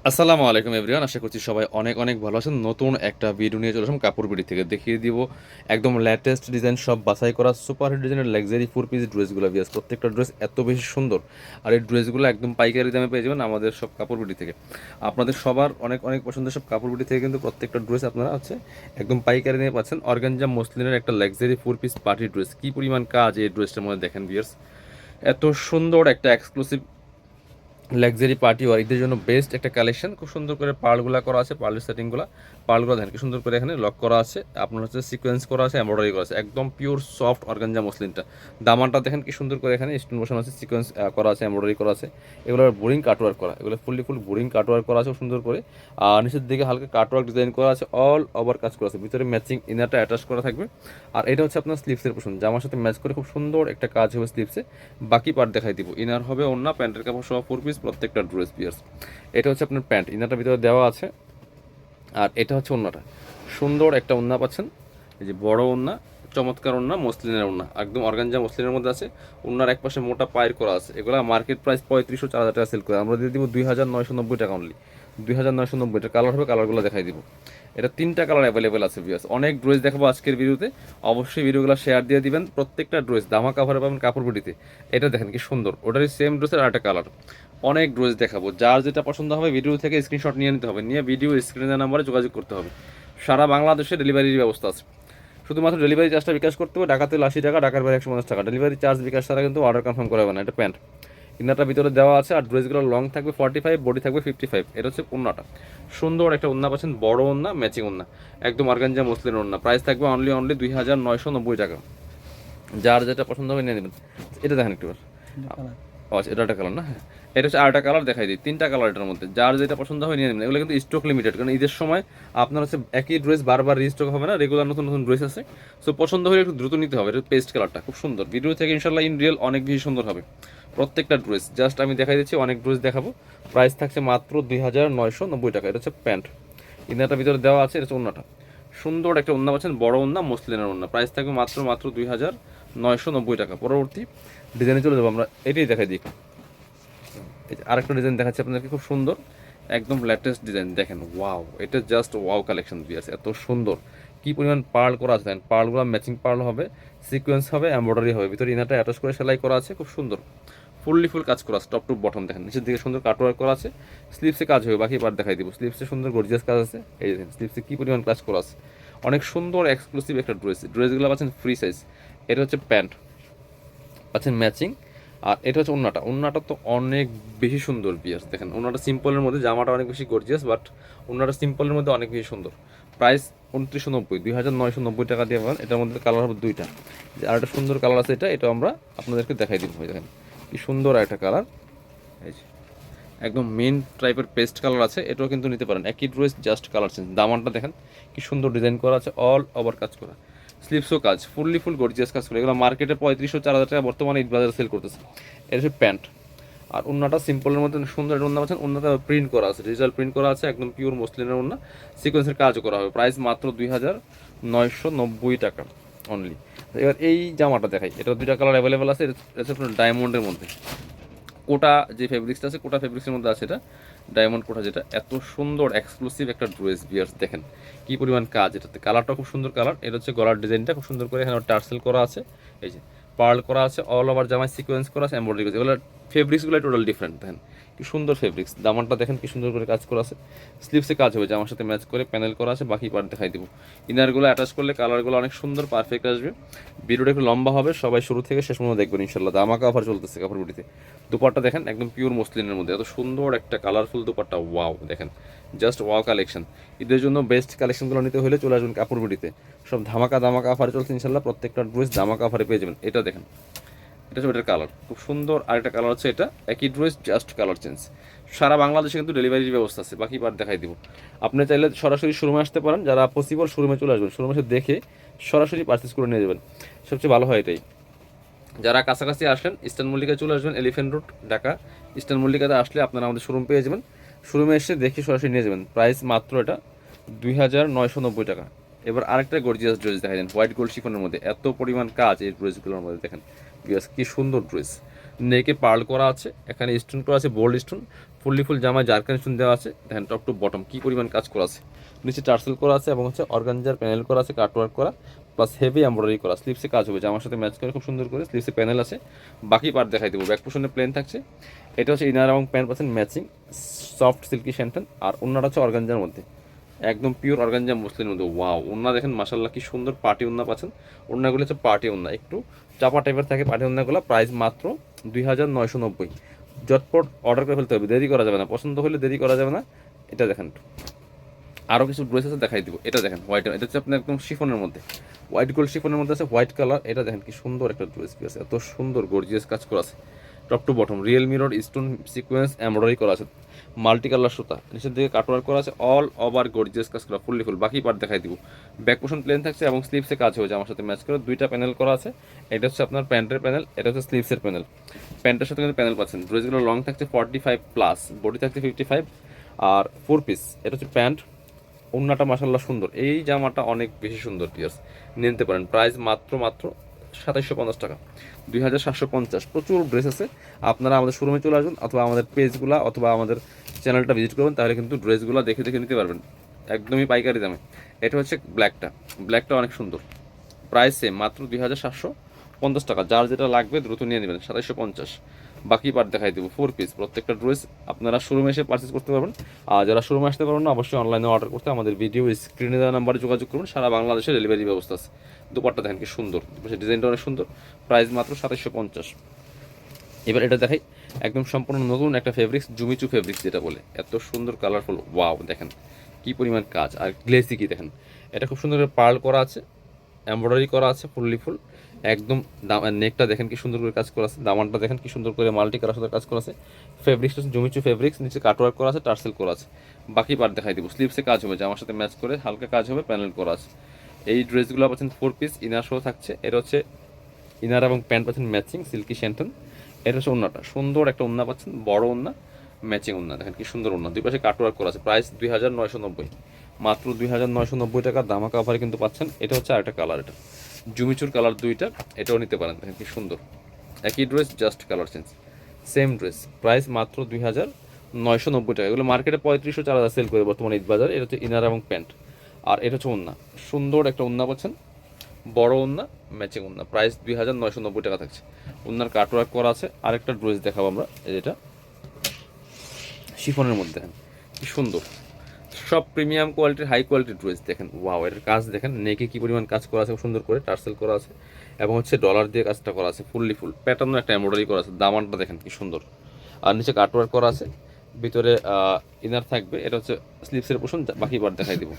আসসালামু আলাইকুম এভরিওয়ান, আশা করছি সবাই অনেক অনেক ভালো আছেন। নতুন একটা ভিডিও নিয়ে চলে আসলাম কাপড় বিডি থেকে। দেখিয়ে দিব একদম লেটেস্ট ডিজাইন, সব বাছাই করা সুপার হিট ডিজাইনের লাক্সারি 4 পিস ড্রেসগুলো। বিয়াস প্রত্যেকটা ড্রেস এত বেশি সুন্দর, আর এই ড্রেসগুলো একদম পাইকারি দামে পেয়ে যাবেন আমাদের সব কাপড় বিডি থেকে। আপনাদের সবার অনেক অনেক পছন্দের সব কাপড় বিডি থেকে কিন্তু প্রত্যেকটা ড্রেস আপনারা একদম পাইকারি নিয়ে পাচ্ছেন। অর্গানজা মসলিনের একটা লাক্সারি 4 পিস পার্টি ড্রেস, কি পরিমাণ কাজ এই ড্রেসটার মধ্যে দেখেন বিয়ার্স। এত সুন্দর একটা এক্সক্লুসিভ লাক্সারি পার্টি ওয়ার, ঈদের জন্য বেস্ট একটা কালেকশন। খুব সুন্দর করে পার্লগুলো করা আছে, পার্লের সেটিংগুলো, পার্লগুলো দেখেন কি সুন্দর করে এখানে লক করা আছে, আপনার সিকোয়েন্স করা আছে, এমব্রয়ডারি করা আছে, একদম পিওর সফট অর্গানজা মসলিনটা। দামানটা দেখেন কি সুন্দর করে এখানে স্টোন বসানো আছে, সিকোয়েন্স করা আছে, এমব্রয়ডারি করা আছে। এগুলো বোরিং কাটওয়ার্ক করা, এগুলো ফুল বোরিং কাটওয়ার্ক করা আছে সুন্দর করে। আর নিচের দিকে হালকা কাটওয়ার্ক ডিজাইন করা আছে, অল ওভার কাজ করা আছে, ভিতরে ম্যাচিং ইনারটা অ্যাটাচ করা থাকবে। আর এটা হচ্ছে আপনার স্লিভসের পোর্শন, জামার সাথে ম্যাচ করে খুব সুন্দর একটা কাজ হবে স্লিভসে। বাকি পার্ট দেখাই দিব। ইনার হবে ওন্না, প্যান্টের কাপড় সহ 4 পিস প্রত্যেকটা ড্রেস পিয়ার্স। এটা হচ্ছে আপনার প্যান্ট, ইনারটার ভিতরে দেওয়া আছে। আর এটা হচ্ছে ওন্নাটা, সুন্দর একটা ওন্না পাচ্ছেন, এই যে বড় ওন্না, চমৎকার ওন্না, মসলিনের ওন্না, একদম অর্গানজা মসলিনের মধ্যে আছে। ওন্নার এক পাশে মোটা পায়ের করা আছে। এগুলো মার্কেট প্রাইস 3500-4000 টাকা সেল করে, আমরা দিয়ে দিব 2990 টাকা অনলি। 2990 টাকা। কালার হবে, কালারগুলো দেখাই দিব। এটা 3টা কালার অ্যাভেলেবেল আছে ভিউয়ার্স। অনেক ড্রেস দেখাবো আজকের ভিডিওতে, অবশ্যই ভিডিওগুলো শেয়ার দিয়ে দিবেন। প্রত্যেকটা ড্রেস দামা কাভারে পাবেন কাপড় বিডিতে। এটা দেখেন কি সুন্দর, ওটারই সেম ড্রেসের আরেকটা কালার। অনেক ড্রেস দেখাবো, যার যেটা পছন্দ হবে ভিডিও থেকে স্ক্রিনশট নিয়ে নিতে হবে, নিয়ে ভিডিও স্ক্রিনের নাম্বারে যোগাযোগ করতে হবে। সারা বাংলাদেশে ডেলিভারির ব্যবস্থা আছে, শুধুমাত্র ডেলিভারি চার্জটা বিকাশ করতে হবে। ঢাকাতে 80 টাকা, ঢাকার বাইরে 150 টাকা। ডেলিভারি চার্জ বিকাশ ছাড়া কিন্তু অর্ডার কনফার্ম করা হবে না। এটা প্যান্ট, ইনারটা ভিতরে দেওয়া আছে। আর ড্রেসগুলো লং থাকবে 45, বডি থাকবে 55। এটা হচ্ছে ওন্নাটা, সুন্দর একটা ওন্না পাচ্ছেন, বড় ওন্না, ম্যাচিং ওন্না, একদম অর্গানজা মসলিন ওন্না। প্রাইস থাকবে অনলি 2990 টাকা। যার যেটা পছন্দ হবে নিয়ে নেবেন। এটা দেখেন একটু, আচ্ছা এটা একটা কালার না, হ্যাঁ এটা হচ্ছে আরেকটা কালার দেখাই দিই। 3টা কালার এটার মধ্যে, যার যেটা পছন্দ হয় নিয়ে নেবেন। এগুলো কিন্তু স্টক লিমিটেড, কারণ ঈদের সময় আপনার একই ড্রেস বারবার রিস্টক হবে না, রেগুলার নতুন নতুন ড্রেস আছে। সো পছন্দ হলে একটু দ্রুত নিতে হবে। এটা পেস্ট কালারটা খুব সুন্দর, ভিডিও থেকে ইনশাল্লাহ ইন রিয়েল অনেক বেশি সুন্দর হবে প্রত্যেকটা ড্রেস। জাস্ট আমি দেখাই দিচ্ছি, অনেক ড্রেস দেখাবো। প্রাইস থাকছে মাত্র 2990 টাকা। এটা হচ্ছে প্যান্ট, ইনারটার ভিতরে দেওয়া আছে। এটা হচ্ছে ওন্নাটা, সুন্দর একটা ওন্না পাচ্ছেন, বড় ওন্না, মসলিনের ওন্না। প্রাইস থাকবে মাত্র মাত্র 2990 টাকা। পরবর্তী ডিজাইনে চলে যাবো আমরা, এটাই দেখাই দিই। আরেকটা ডিজাইন দেখাচ্ছি আপনাদেরকে, খুব সুন্দর একদম লেটেস্ট ডিজাইন। দেখেন ওয়াও, এটা জাস্ট ওয়াও কালেকশন দিয়েছে, এত সুন্দর। কি পরিমাণ পার্ল করা আছে দেখেন, পার্লগুলো ম্যাচিং পার্ল হবে, সিকোয়েন্স হবে, এমব্রয়ডারি হবে, ভিতরে ইনারটা অ্যাটাচ করে সেলাই করা আছে, খুব সুন্দর ফুল কাজ করা আছে। টপ টু বটম দেখেন, নিচের দিকে সুন্দর কাটওয়ার্ক করা আছে। স্লিভসে কাজ হবে, বাকি পার্ট দেখাই দিব। স্লিভসে সুন্দর গর্জিয়াস কাজ আছে, এই দেখেন স্লিভসে কি পরিমাণ কাজ করা আছে। অনেক সুন্দর এক্সক্লুসিভ একটা ড্রেস। ড্রেসগুলো পাচ্ছেন ফ্রি সাইজ। এটা হচ্ছে প্যান্ট, পাচ্ছেন ম্যাচিং। আর এটা হচ্ছে ওন্নাটা, ওন্নাটা তো অনেক বেশি সুন্দর পিয়ার্স। দেখেন ওন্নাটা সিম্পলের মধ্যে, জামাটা অনেক বেশি গর্জিয়াস, বাট ওন্নাটা সিম্পলের মধ্যে অনেক বেশি সুন্দর। প্রাইস 2990, 2990 টাকা দিয়ে পাবেন। এটার মধ্যে কালার হবে 2টা। আর একটা সুন্দর কালার আছে, এটা আমরা আপনাদেরকে দেখাই দিব। দেখেন কি সুন্দর একটা কালার, এই যে একদম মেন টাইপের পেস্ট কালার আছে। এটাও কিন্তু নিতে পারেন, একই ড্রেস জাস্ট কালার চেঞ্জ। দামানটা দেখেন কি সুন্দর ডিজাইন করা আছে, অল ওভার কাজ করা, স্লিভসও কাজ, ফুল গর্জিয়াস কাজ করে। এগুলো মার্কেটে 3500-4000 টাকা বর্তমানে ঈদ বাজারে সেল করতেছে। এটা হচ্ছে প্যান্ট। আর ওন্নাটা সিম্পলের মধ্যে সুন্দর একটা ওন্না পাচ্ছেন। ওন্নাটা প্রিন্ট করা আছে, ডিজিটাল প্রিন্ট করা আছে, একদম পিওর মসলিনের ওন্না, সিকোয়েন্সের কাজও করা হবে। প্রাইস মাত্র 2990 টাকা অনলি। এবার এই জামাটা দেখাই, এটা 2টা কালার অ্যাভেলেবেল আছে। এটা হচ্ছে আপনার ডায়মন্ডের মধ্যে, কোটা যে ফেব্রিক্সটা আছে, কোটা ফেব্রিক্সের মধ্যে আছে এটা, ডায়মন্ড কোটা, যেটা এত সুন্দর এক্সক্লুসিভ একটা ড্রেস বিয়ার্স। দেখেন কি পরিমাণ কাজ এটাতে, কালারটা খুব সুন্দর কালার। এটা হচ্ছে গলার ডিজাইনটা খুব সুন্দর করে এখানে টার্সেল করা আছে, এই যে পার্ল করা আছে, অল ওভার জামায় সিকোয়েন্স করা আছে, এমব্রয়ডারি করা আছে। এগুলো ফেব্রিক্সগুলো টোটাল ডিফারেন্ট। দেখেন কি সুন্দর ফেব্রিক্স, দামানটা দেখেন কি সুন্দর করে কাজ করা আছে। স্লিভসে কাজ হবে, জামার সাথে ম্যাচ করে প্যানেল করা আছে, বাকি পার্ট দেখাই দিব। ইনারগুলো অ্যাটাচ করলে কালারগুলো অনেক সুন্দর পারফেক্ট আসবে। ভিডিওটা একটু লম্বা হবে, সবাই শুরু থেকে শেষ পর্যন্ত দেখবেন ইনশাল্লাহ। দামাকা অফার চলতেছে কাপড় বিটিতে। দুপাট্টা দেখেন একদম পিওর মসলিনের মধ্যে, এত সুন্দর একটা কালারফুল দুপাট্টা, ওয়াও দেখেন, জাস্ট ওয়াও কালেকশন। ঈদের জন্য বেস্ট কালেকশনগুলো নিতে হলে চলে আসবেন কাপড় বিটিতে। সব দামাকা অফারে চলছে ইনশাল্লাহ, প্রত্যেকটা ড্রেস দামাকা অফারে পেয়ে যাবেন। এটা দেখেন, এটা হচ্ছে এটার কালার, খুব সুন্দর। আরেকটা কালার হচ্ছে এটা, একই ড্রেস জাস্ট কালার চেঞ্জ। সারা বাংলাদেশে কিন্তু ডেলিভারির ব্যবস্থা আছে, বাকি পার্ট দেখাই দিব। আপনি চাইলে সরাসরি শোরুমে আসতে পারেন, যারা পসিবল শোরুমে চলে আসবেন, শোরুমে এসে দেখে সরাসরি পারচেস করে নিয়ে যাবেন, সবচেয়ে ভালো হয় এটাই। যারা কাছাকাছি আসেন, ইস্টার্ন মল্লিকায় চলে আসবেন, এলিফেন্ট রোড ঢাকা। ইস্টার্ন মল্লিকাতে আসলে আপনারা আমাদের শোরুম পেয়ে যাবেন, শোরুমে এসে দেখে সরাসরি নিয়ে যাবেন। প্রাইস মাত্র এটা 2990 টাকা। এবার আরেকটা গর্জিয়াস ড্রেস দেখা দেন, হোয়াইট গোল্ড শিফনের মধ্যে, এত পরিমাণ কাজ এই ড্রেসগুলোর মধ্যে। দেখেন বিকজ কি সুন্দর ড্রেস, নেকে পার্ল করা আছে, এখানে স্টোন করা আছে, বোল্ড স্টোন, ফুল জামায় জারকান দেওয়া আছে, দেখেন টপ টু বটম কী পরিমাণ কাজ করা আছে, নিচে টার্সেল করা আছে এবং হচ্ছে অর্গানজার প্যানেল করা আছে, কাটওয়ার্ক করা প্লাস হেভি এমব্রয়ডারি করা, স্লিপসে কাজ হবে জামার সাথে ম্যাচ করে খুব সুন্দর করে, স্লিপসে প্যানেল আছে। বাকি পার্ট দেখাই দেবো, ব্যাক পোর্শনে প্লেন থাকছে, এটা হচ্ছে ইনার এবং প্যান্ট পাচ্ছেন ম্যাচিং সফট সিল্কি শ্যান্টন, আর ওন্নাটা হচ্ছে অর্গানজার মধ্যে, একদম পিওর অর্গানজা মসলিনের মধ্যে। ওয়াও, ওন্না দেখেন মাশাল্লাহ কি সুন্দর পার্টি ওন্না পাচ্ছেন। ওন্নাগুলো হচ্ছে পার্টি ওন্না, একটু চাপা টাইপের থাকে পার্টি ওন্নাগুলো, প্রাইস মাত্র 2990। ঝটপট অর্ডার করে ফেলতে হবে, দেরি করা যাবে না, পছন্দ হলে দেরি করা যাবে না। এটা দেখেন, আরও কিছু ড্রেস আছে দেখাই দিব। এটা দেখেন হোয়াইট, এটা হচ্ছে আপনার একদম শিফনের মধ্যে, হোয়াইট গোল্ড শিফনের মধ্যে আছে, হোয়াইট কালার। এটা দেখেন কি সুন্দর একটা ড্রেস পিস, এত সুন্দর গর্জিয়াস কাজ করা আছে, top to bottom real mirror stone sequence embroidery করা আছে, মাল্টি কালার সুতা, নিচের দিকে কাটওয়ার্ক করা আছে, অল ওভার গর্জিয়াস কাজ করা ফুললি ফুল। বাকি পার্ট দেখাই দিব, ব্যাক পোর্শন প্লেন থাকছে এবং স্লিভসে কাজ হয়েছে আমার সাথে ম্যাচ করে, দুইটা প্যানেল করা আছে। এটা হচ্ছে আপনার প্যান্টের প্যানেল, এটা হচ্ছে স্লিভসের প্যানেল, প্যান্টের সাথে কিন্তু প্যানেল পাচ্ছেন। ড্রেসগুলো লং থাকছে 45 প্লাস, বডি থাকছে 55, আর 4 পিস। এটা হচ্ছে প্যান্ট, ওন্নাটা মাসাল্লাহ সুন্দর, এই জামাটা অনেক বেশি সুন্দর পিয়ার্স, নিতে পারেন। প্রাইস মাত্র 2750 টাকা, 2750। প্রচুর ড্রেস আছে, আপনারা আমাদের শোরুমে চলে আসুন অথবা আমাদের পেজগুলো অথবা আমাদের চ্যানেলটা ভিজিট করবেন, তাহলে কিন্তু ড্রেসগুলো দেখে দেখে নিতে পারবেন একদমই পাইকারি দামে। এটা হচ্ছে ব্ল্যাকটা অনেক সুন্দর, প্রাইস সেম মাত্র 2750 টাকা। যার যেটা লাগবে দ্রুত নিয়ে নেবেন, 2750। বাকি পার্ট দেখাই দেবো, 4 পিস প্রত্যেকটা ড্রেস আপনারা শোরুমে এসে পারচেস করতে পারবেন। আর যারা শোরুমে আসতে পারবেন না, অবশ্যই অনলাইনে অর্ডার করতে আমাদের ভিডিও স্ক্রিনে দেওয়া নাম্বারে যোগাযোগ করুন, সারা বাংলাদেশে ডেলিভারি ব্যবস্থা আছে। দুপাট্টা দেখেন কি সুন্দর, ডিজাইনটা অনেক সুন্দর, প্রাইস মাত্র 2750। এবার এটা দেখাই, একদম সম্পূর্ণ নতুন একটা ফেব্রিক্স, জুমিচু ফেব্রিক্স যেটা বলে, এত সুন্দর কালারফুল। ওয়াও, দেখেন কি পরিমাণ কাজ, আর গ্লেসি কি দেখেন, এটা খুব সুন্দর করে পার্ল করা আছে, এমব্রয়ডারি করা আছে ফুললি ফুল, একদম নেকটা দেখেন কি সুন্দর করে কাজ করা আছে, দামানটা দেখেন কি সুন্দর করে মাল্টি কালার সাথে কাজ করা আছে। ফেব্রিক্সটা জুমিচু ফেব্রিক্স, নিচে কাটওয়ার্ক করা আছে, টার্সেল করা আছে। বাকি পার্ট দেখাই দিব, স্লিপসে কাজ হবে, জামার সাথে ম্যাচ করে হালকা কাজ হবে, প্যানেল করা আছে। এই ড্রেসগুলো পাচ্ছেন 4 পিস, ইনার সহ থাকছে। এটা হচ্ছে ইনার এবং প্যান্ট পাচ্ছেন ম্যাচিং সিল্কি শ্যান্টন। এটা হচ্ছে ওন্নাটা, সুন্দর একটা ওন্না পাচ্ছেন, বড় ওন্না, ম্যাচিং ওন্না, দেখেন কি সুন্দর ওন্না, দুই পাশে কাটওয়ার্ক করা আছে। প্রাইস 2990, মাত্র 2990 টাকা ধামাকা অফারে কিন্তু পাচ্ছেন। এটা হচ্ছে আরেকটা কালার, এটা জুমিচুর কালার দুইটা, এটাও নিতে পারেন, দেখেন কি সুন্দর, একই dress just colour change, same dress, price মাত্র 2990 টাকা। এগুলো মার্কেটে 3500 4000 সেল করে বর্তমানে ঈদ বাজার। এটা হচ্ছে ইনার এবং প্যান্ট, আর এটা হচ্ছে ওন্না, সুন্দর একটা ওন্না পাচ্ছেন, বড় ওন্না, ম্যাচিং ওন্না, প্রাইস 2990 টাকা থাকছে। ওন্নার কাটওয়ার্ক করা আছে। আরেকটা ড্রেস দেখাবো আমরা, যেটা শিফনের মধ্যে, দেখেন কি সুন্দর, সব প্রিমিয়াম কোয়ালিটির হাই কোয়ালিটির ড্রেস। দেখেন ওয়াও, এটার কাজ দেখেন, নেকে কি পরিমাণ কাজ করা আছে, সুন্দর করে টার্সেল করা আছে এবং হচ্ছে ডলার দিয়ে কাজটা করা আছে, ফুললি ফুল প্যাটার্ন একটা এমব্রয়ডারি করা আছে, দামানটা দেখেন কি সুন্দর, আর নিচে কাটওয়ার্ক করা আছে, ভিতরে ইনার থাকবে। এটা হচ্ছে স্লিপসের পোর্শন, বাকি বার দেখাই দিব।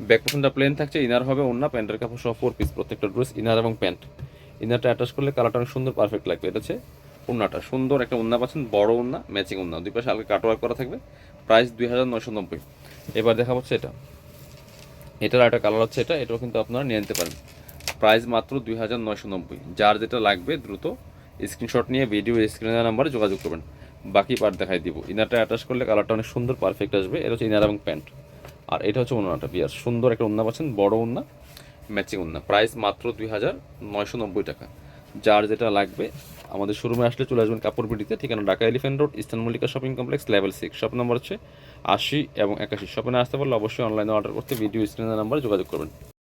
ব্যাক পোর্শনটা প্লেন থাকছে, ইনার হবে ওন্না, প্যান্টের কাপড় সহ 4 পিস প্রত্যেকটা ড্রেস, ইনার এবং প্যান্ট। ইনারটা অ্যাটাচ করলে কালারটা অনেক সুন্দর পারফেক্ট লাগবে। এটা হচ্ছে ওন্নাটা, সুন্দর একটা ওন্না পাচ্ছেন, বড় ওন্না, ম্যাচিং ওন্না, দুই পাশে হালকা কাটওয়ার্ক করা থাকবে, প্রাইস 2990। এবার দেখা হচ্ছে এটার একটা কালার হচ্ছে এটাও কিন্তু আপনারা নিয়ে নিতে পারেন, প্রাইস মাত্র 2990। যার যেটা লাগবে দ্রুত স্ক্রিনশট নিয়ে ভিডিও স্ক্রিনের নাম্বারে যোগাযোগ করবেন। বাকি পার্ট দেখাই দিব। ইনারটা অ্যাটাচ করলে কালারটা অনেক সুন্দর পারফেক্ট আসবে। এটা হচ্ছে ইনার এবং প্যান্ট, আর এটা হচ্ছে ওন্নাটা, বিয়ার সুন্দর একটা ওন্না পাচ্ছেন, বড় ওন্না, ম্যাচিং ওন্না, প্রাইস মাত্র 2990 টাকা। যার যেটা লাগবে আমাদের শোরুমে আসলে চলে আসবেন কাপড়বিডিতে, ঠিকানা Dhaka elephant road, eastern Mallika shopping complex, level 6, shop number হচ্ছে 80 এবং 81। শপে না আসতে পারলে অবশ্যই অনলাইনে অর্ডার করতে ভিডিও স্ক্রিনের নাম্বারে যোগাযোগ করবেন।